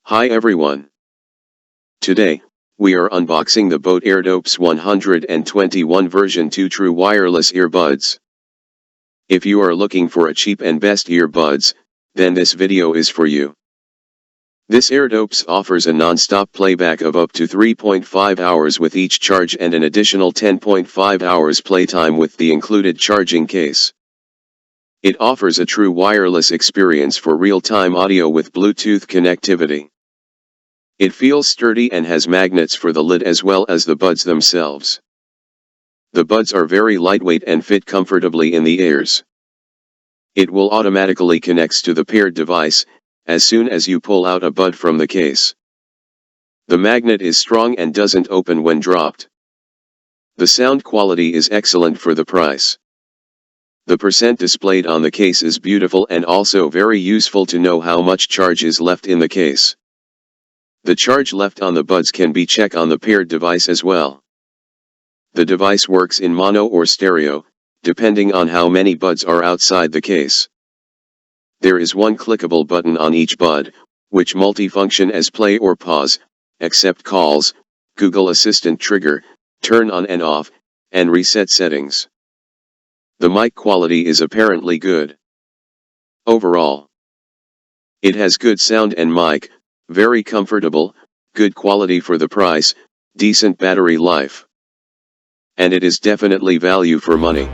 Hi everyone. Today, we are unboxing the BoAt Airdopes 121 version 2 True Wireless Earbuds. If you are looking for a cheap and best earbuds, then this video is for you. This Airdopes offers a non-stop playback of up to 3.5 hours with each charge and an additional 10.5 hours playtime with the included charging case. It offers a true wireless experience for real-time audio with Bluetooth connectivity. It feels sturdy and has magnets for the lid as well as the buds themselves. The buds are very lightweight and fit comfortably in the ears. It will automatically connect to the paired device as soon as you pull out a bud from the case. The magnet is strong and doesn't open when dropped. The sound quality is excellent for the price. The percent displayed on the case is beautiful and also very useful to know how much charge is left in the case. The charge left on the buds can be checked on the paired device as well. The device works in mono or stereo, depending on how many buds are outside the case. There is one clickable button on each bud, which multifunction as play or pause, accept calls, Google Assistant trigger, turn on and off, and reset settings. The mic quality is apparently good. Overall, it has good sound and mic, very comfortable, good quality for the price, decent battery life. And it is definitely value for money.